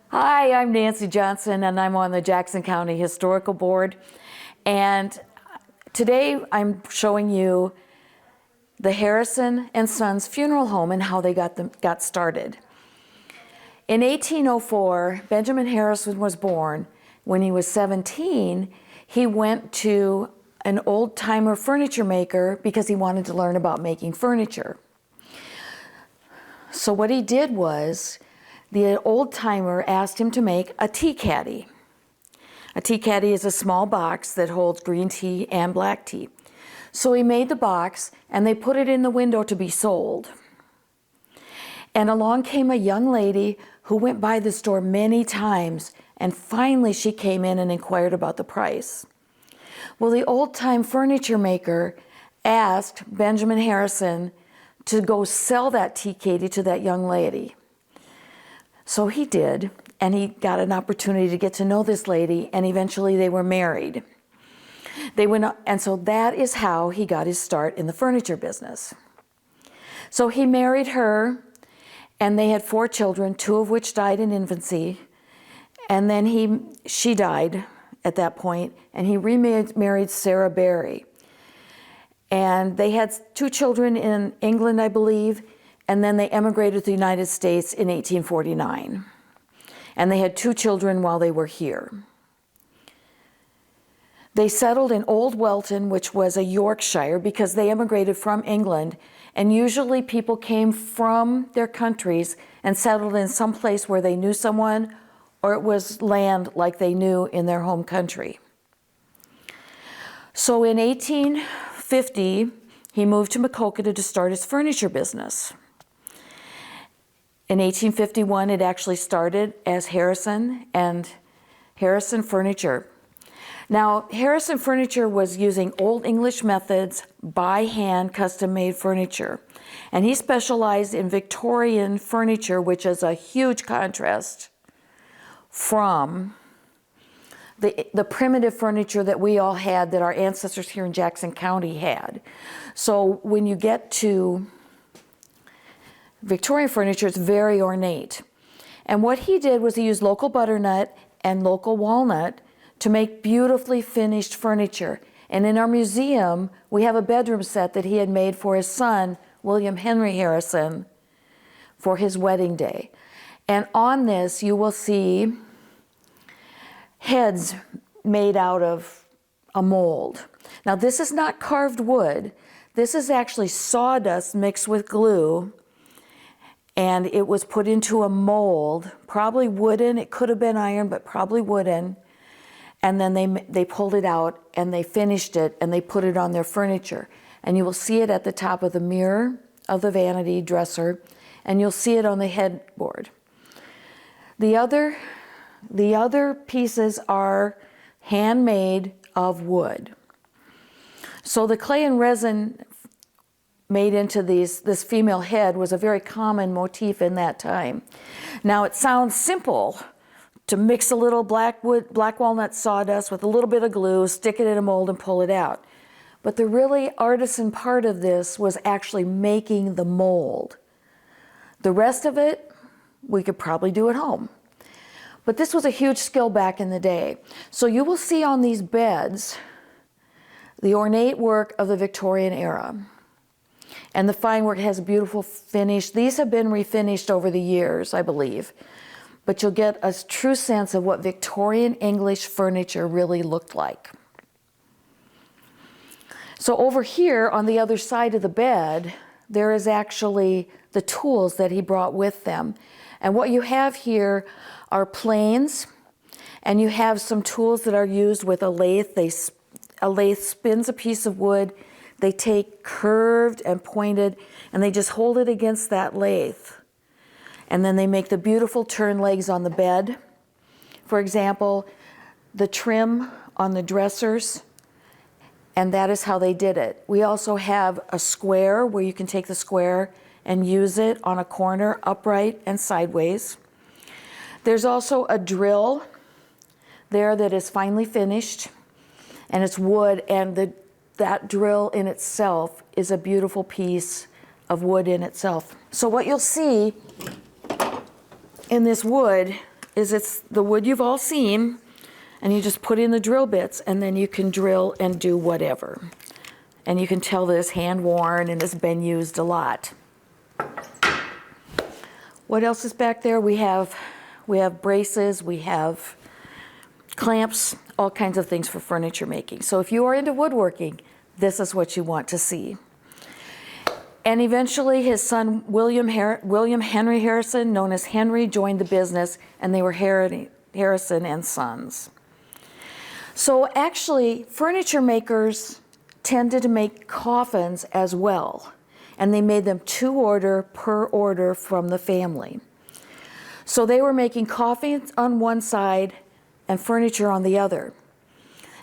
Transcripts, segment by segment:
Hi, I'm Nancy Johnson, and I'm on the Jackson County Historical Board. And today I'm showing you the Harrison and Sons Funeral Home and how they got started. In 1804, Benjamin Harrison was born. When he was 17, he went to an old-timer furniture maker because he wanted to learn about making furniture. So what he did was, the old-timer asked him to make a tea caddy. A tea caddy is a small box that holds green tea and black tea. So he made the box, and they put it in the window to be sold. And along came a young lady who went by the store many times, and finally she came in and inquired about the price. Well, the old-time furniture maker asked Benjamin Harrison to go sell that tea caddy to that young lady. So he did, and he got an opportunity to get to know this lady, and eventually they were married. And so that is how he got his start in the furniture business. So he married her, and they had 4 children, 2 of which died in infancy. And then she died at that point, and he remarried Sarah Berry. And they had 2 children in England, I believe, and then they emigrated to the United States in 1849. And they had 2 children while they were here. They settled in Old Welton, which was a Yorkshire, because they emigrated from England. And usually people came from their countries and settled in some place where they knew someone, or it was land like they knew in their home country. So in 1850, he moved to Maquoketa to start his furniture business. In 1851, it actually started as Harrison and Harrison Furniture. Now, Harrison Furniture was using Old English methods, by hand, custom-made furniture. And he specialized in Victorian furniture, which is a huge contrast from the primitive furniture that we all had, that our ancestors here in Jackson County had. So when you get to Victorian furniture, it's very ornate. And what he did was he used local butternut and local walnut to make beautifully finished furniture. And in our museum, we have a bedroom set that he had made for his son, William Henry Harrison, for his wedding day. And on this, you will see heads made out of a mold. Now, this is not carved wood. This is actually sawdust mixed with glue, and it was put into a mold, probably wooden. It could have been iron, but probably wooden. And then they pulled it out, and they finished it, and they put it on their furniture. And you will see it at the top of the mirror of the vanity dresser, and you'll see it on the headboard. The other pieces are handmade of wood. So the clay and resin made into this female head was a very common motif in that time. Now, it sounds simple to mix a little black walnut sawdust with a little bit of glue, stick it in a mold, and pull it out. But the really artisan part of this was actually making the mold. The rest of it, we could probably do at home. But this was a huge skill back in the day. So you will see on these beds the ornate work of the Victorian era. And the fine work has a beautiful finish. These have been refinished over the years, I believe. But you'll get a true sense of what Victorian English furniture really looked like. So over here on the other side of the bed, there is actually the tools that he brought with them. And what you have here are planes, and you have some tools that are used with a lathe. A lathe spins a piece of wood. They take curved and pointed, and they just hold it against that lathe. And then they make the beautiful turn legs on the bed. For example, the trim on the dressers, and that is how they did it. We also have a square where you can take the square and use it on a corner, upright and sideways. There's also a drill there that is finely finished, and it's wood, and that drill in itself is a beautiful piece of wood in itself. So what you'll see in this wood is it's the wood you've all seen, and you just put in the drill bits, and then you can drill and do whatever. And you can tell that it's hand-worn and it's been used a lot. What else is back there? We have braces, we have clamps, all kinds of things for furniture making. So if you are into woodworking, this is what you want to see. And eventually his son, William Henry Harrison, known as Henry, joined the business, and they were Harrison and Sons. So actually, furniture makers tended to make coffins as well, and they made them to order per order from the family. So they were making coffins on one side and furniture on the other.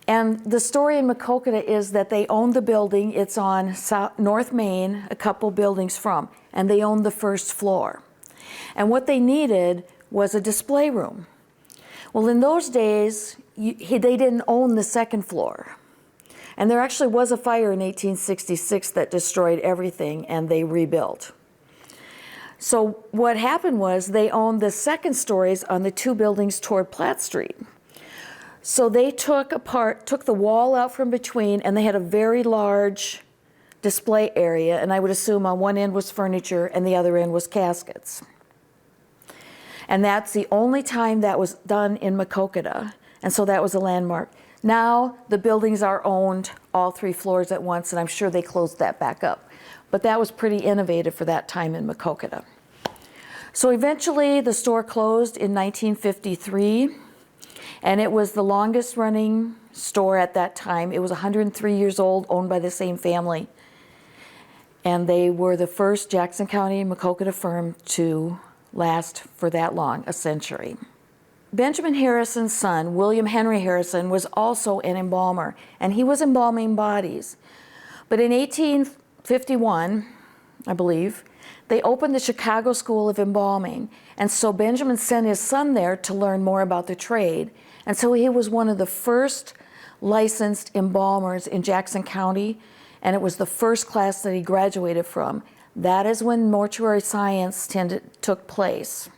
And the story in Maquoketa is that they owned the building. It's on North Main, a couple buildings from, and they owned the first floor. And what they needed was a display room. Well, in those days, they didn't own the second floor. And there actually was a fire in 1866 that destroyed everything, and they rebuilt. So what happened was they owned the second stories on the two buildings toward Platt Street. So they took the wall out from between, and they had a very large display area, and I would assume on one end was furniture and the other end was caskets. And that's the only time that was done in Maquoketa, and so that was a landmark. Now the buildings are owned, all three floors at once, and I'm sure they closed that back up. But that was pretty innovative for that time in Maquoketa. So eventually the store closed in 1953. And it was the longest running store at that time. It was 103 years old, owned by the same family. And they were the first Jackson County Maquoketa firm to last for that long, a century. Benjamin Harrison's son, William Henry Harrison, was also an embalmer, and he was embalming bodies. But in 1851, I believe, they opened the Chicago School of Embalming. And so Benjamin sent his son there to learn more about the trade. And so he was one of the first licensed embalmers in Jackson County, and it was the first class that he graduated from. That is when mortuary science took place.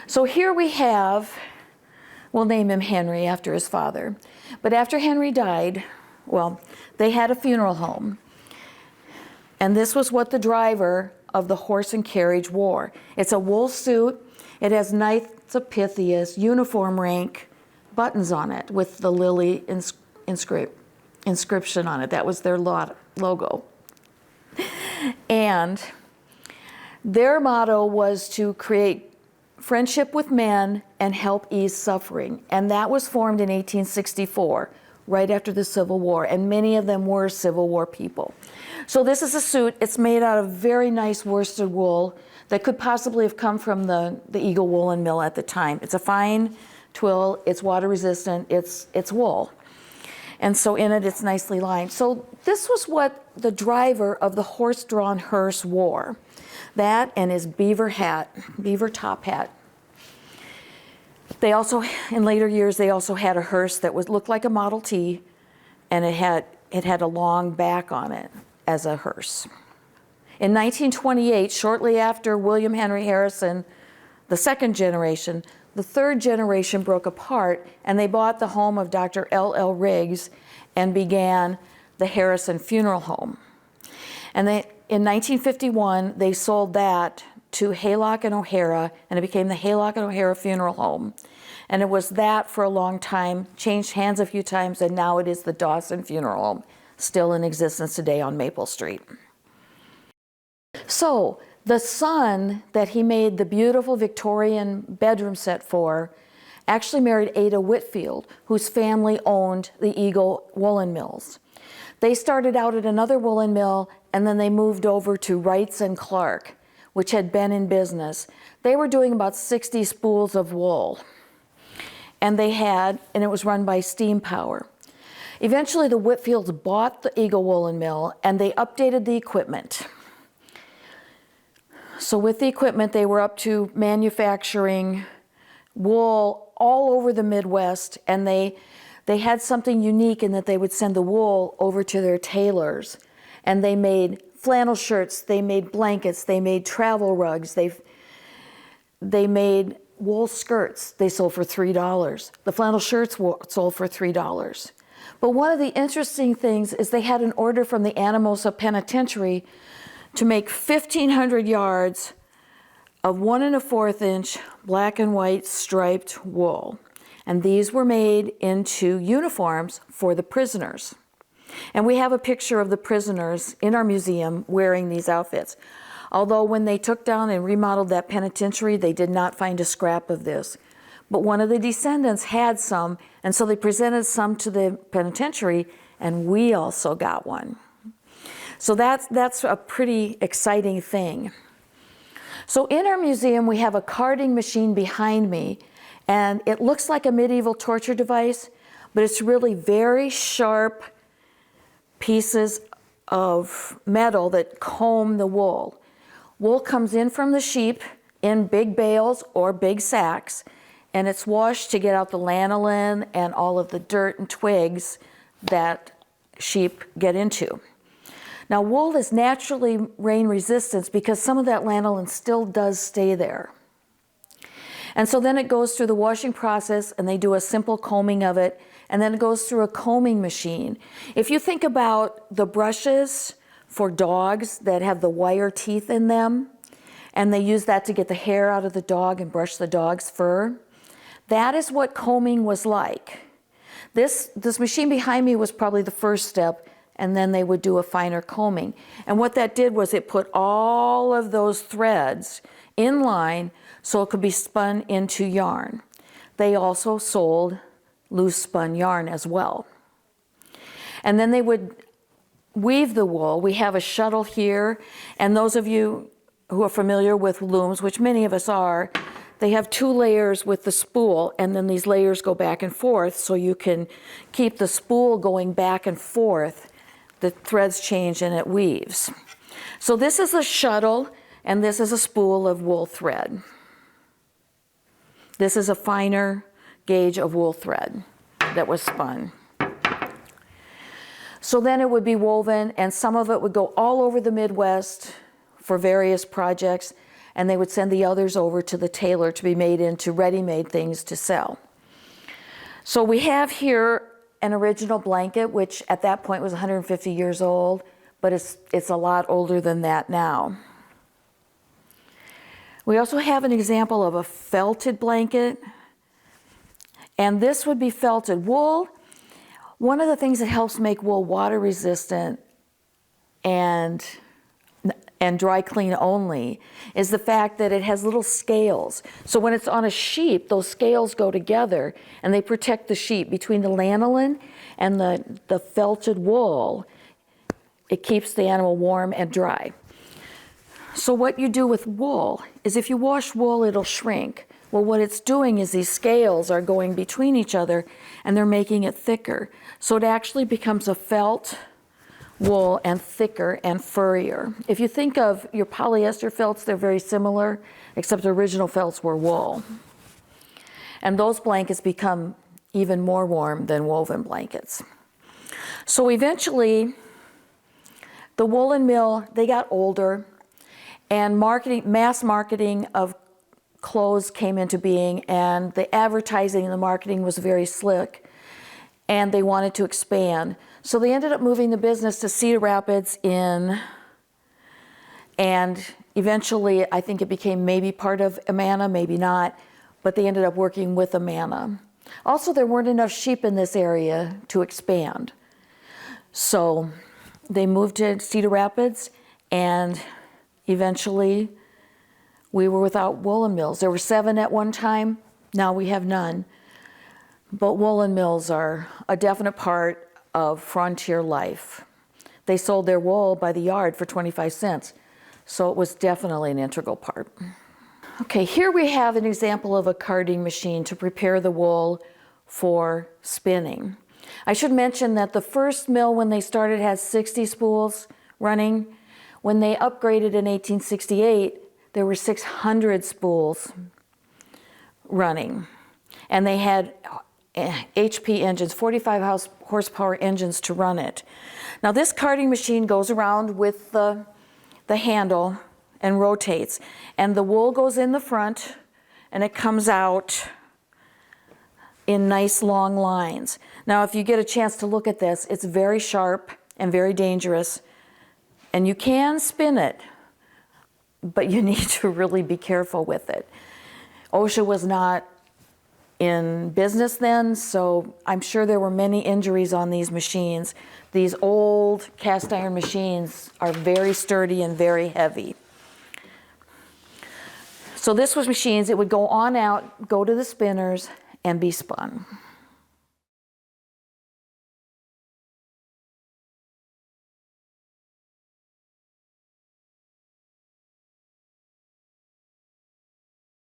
So here we have, we'll name him Henry after his father. But after Henry died, well, they had a funeral home. And this was what the driver of the horse and carriage wore. It's a wool suit. It has Knights of Pythias, uniform rank, buttons on it with the lily inscription on it. That was their logo. And their motto was to create friendship with men and help ease suffering. And that was formed in 1864, right after the Civil War. And many of them were Civil War people. So this is a suit. It's made out of very nice worsted wool that could possibly have come from the Eagle Woolen Mill at the time. It's a fine twill, it's water resistant, it's wool. And so in it, it's nicely lined. So this was what the driver of the horse-drawn hearse wore. That and his beaver top hat. They also, in later years, they also had a hearse that looked like a Model T, and it had a long back on it as a hearse. In 1928, shortly after William Henry Harrison, the second generation, the third generation broke apart, and they bought the home of Dr. L.L. Riggs and began the Harrison Funeral Home. And in 1951, they sold that to Haylock and O'Hara, and it became the Haylock and O'Hara Funeral Home. And it was that for a long time, changed hands a few times, and now it is the Dawson Funeral Home, still in existence today on Maple Street. So, the son that he made the beautiful Victorian bedroom set for actually married Ada Whitfield, whose family owned the Eagle Woolen Mills. They started out at another woolen mill, and then they moved over to Wrights and Clark, which had been in business. They were doing about 60 spools of wool. And it was run by steam power. Eventually, the Whitfields bought the Eagle Woolen Mill, and they updated the equipment. So with the equipment, they were up to manufacturing wool all over the Midwest, and they had something unique in that they would send the wool over to their tailors, and they made flannel shirts, they made blankets, they made travel rugs, they made wool skirts. They sold for $3. The flannel shirts sold for $3. But one of the interesting things is they had an order from the Anamosa Penitentiary to make 1,500 yards of 1 1/4 inch black and white striped wool. And these were made into uniforms for the prisoners. And we have a picture of the prisoners in our museum wearing these outfits. Although when they took down and remodeled that penitentiary, they did not find a scrap of this. But one of the descendants had some, and so they presented some to the penitentiary, and we also got one. So that's a pretty exciting thing. So in our museum, we have a carding machine behind me, and it looks like a medieval torture device, but it's really very sharp pieces of metal that comb the wool. Wool comes in from the sheep in big bales or big sacks, and it's washed to get out the lanolin and all of the dirt and twigs that sheep get into. Now, wool is naturally rain resistant because some of that lanolin still does stay there. And so then it goes through the washing process, and they do a simple combing of it, and then it goes through a combing machine. If you think about the brushes for dogs that have the wire teeth in them, and they use that to get the hair out of the dog and brush the dog's fur, that is what combing was like. This machine behind me was probably the first step, and then they would do a finer combing. And what that did was it put all of those threads in line so it could be spun into yarn. They also sold loose spun yarn as well. And then they would weave the wool. We have a shuttle here, and those of you who are familiar with looms, which many of us are, they have 2 layers with the spool, and then these layers go back and forth so you can keep the spool going back and forth. The threads change and it weaves. So this is a shuttle, and this is a spool of wool thread. This is a finer gauge of wool thread that was spun. So then it would be woven, and some of it would go all over the Midwest for various projects, and they would send the others over to the tailor to be made into ready-made things to sell. So we have here an original blanket, which at that point was 150 years old, but it's a lot older than that now. We also have an example of a felted blanket, and this would be felted wool. One of the things that helps make wool water resistant and dry clean only is the fact that it has little scales. So when it's on a sheep, those scales go together and they protect the sheep. Between the lanolin and the felted wool, it keeps the animal warm and dry. So what you do with wool is if you wash wool, it'll shrink. Well, what it's doing is these scales are going between each other and they're making it thicker. So it actually becomes a felt wool and thicker and furrier. If you think of your polyester felts, they're very similar, except the original felts were wool. And those blankets become even more warm than woven blankets. So eventually, the woolen mill, they got older, and mass marketing of clothes came into being, and the advertising and the marketing was very slick, and they wanted to expand. So they ended up moving the business to Cedar Rapids and eventually I think it became maybe part of Amana, maybe not, but they ended up working with Amana. Also, there weren't enough sheep in this area to expand. So they moved to Cedar Rapids, and eventually we were without woolen mills. There were 7 at one time, now we have none. But woolen mills are a definite part of frontier life. They sold their wool by the yard for 25 cents, so it was definitely an integral part. Okay, here we have an example of a carding machine to prepare the wool for spinning. I should mention that the first mill, when they started, had 60 spools running. When they upgraded in 1868, there were 600 spools running, and they had HP engines, 45 horsepower engines to run it. Now this carding machine goes around with the handle and rotates, and the wool goes in the front and it comes out in nice long lines. Now, if you get a chance to look at this, it's very sharp and very dangerous, and you can spin it, but you need to really be careful with it. OSHA was not in business then, so I'm sure there were many injuries on these machines. These old cast iron machines are very sturdy and very heavy. So this was machines, it would go on out, go to the spinners, and be spun.